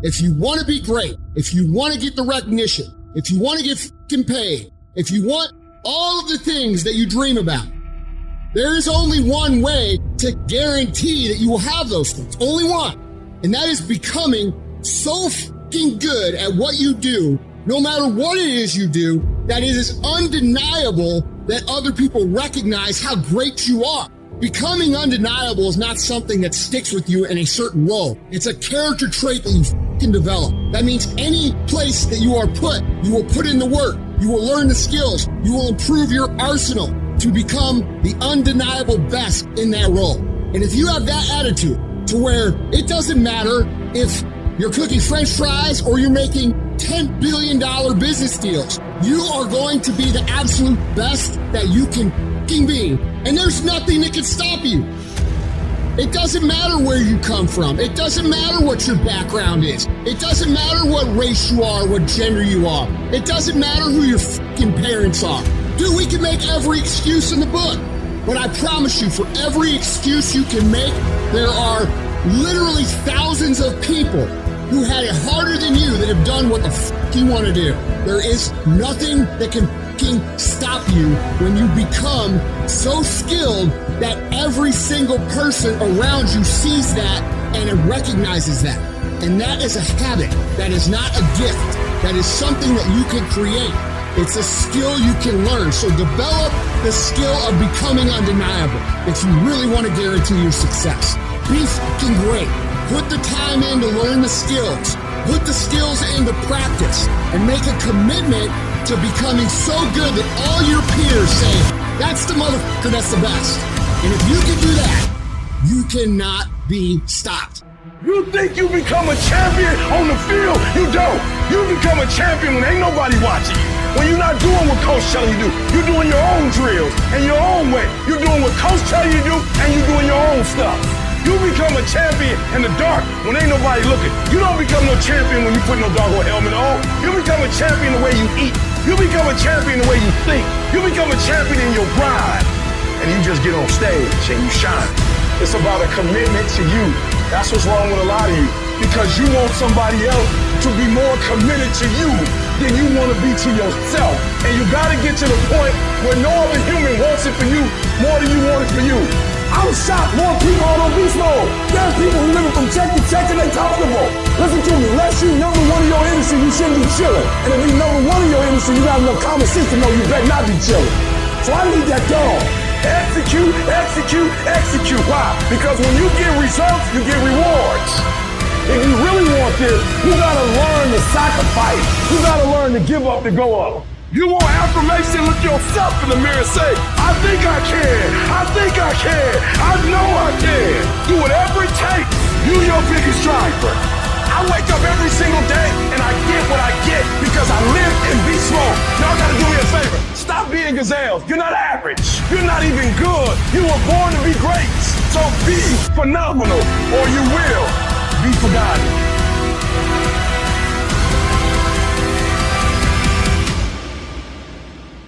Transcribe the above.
If you want to be great, if you want to get the recognition, if you want to get fucking paid, if you want all of the things that you dream about, there is only one way to guarantee that you will have those things. Only one. And that is becoming so fucking good at what you do, no matter what it is you do, that it is undeniable that other people recognize how great you are. Becoming undeniable is not something that sticks with you in a certain role. It's a character trait that you fucking develop. That means any place that you are put, you will put in the work. You will learn the skills. You will improve your arsenal to become the undeniable best in that role. And if you have that attitude to where it doesn't matter if you're cooking French fries or you're making $10 billion business deals, you are going to be the absolute best that you can fucking be. And there's nothing that can stop you. It doesn't matter where you come from. It doesn't matter what your background is. It doesn't matter what race you are, what gender you are. It doesn't matter who your fucking parents are. Dude, we can make every excuse in the book. But I promise you, for every excuse you can make, there are literally thousands of people who had it harder than you that have done what the fuck you want to do. There is nothing that can fucking stop you when you become so skilled that every single person around you sees that and it recognizes that. And that is a habit. That is not a gift. That is something that you can create. It's a skill you can learn. So develop the skill of becoming undeniable if you really want to guarantee your success. Be fucking great. Put the time in to learn the skills. Put the skills into practice and make a commitment to becoming so good that all your peers say, that's the motherfucker that's the best. And if you can do that, you cannot be stopped. You think you become a champion on the field? You don't. You become a champion when ain't nobody watching you. When you're not doing what coach telling you to do. You're doing your own drills and your own way. You're doing what coach telling you to do and you're doing your own stuff. You become a champion in the dark when ain't nobody looking. You don't become no champion when you put no doggone helmet on. You become a champion the way you eat. You become a champion the way you think. You become a champion in your grind. And you just get on stage and you shine. It's about a commitment to you. That's what's wrong with a lot of you. Because you want somebody else to be more committed to you than you want to be to yourself. And you got to get to the point where no other human wants it for you more than you want it for you. I'm shocked more people are on beast mode. There's people who living from check to check and they comfortable. Listen to me, unless you number one in your industry, you shouldn't be chilling. And if you number one in your industry, you got enough common sense to know you better not be chilling. So I need that dog. Execute, execute, execute. Why? Because when you get results, you get rewards. If you really want this, you gotta learn to sacrifice. You gotta learn to give up to go up. You want affirmation, look yourself in the mirror and say, I think I can, I think I can, I know I can. Do whatever it takes. You your biggest driver. I wake up every single day and I get what I get because I live in beast mode. Y'all gotta do me a favor. Stop being gazelles. You're not average. You're not even good. You were born to be great. So be phenomenal or you will be forgotten.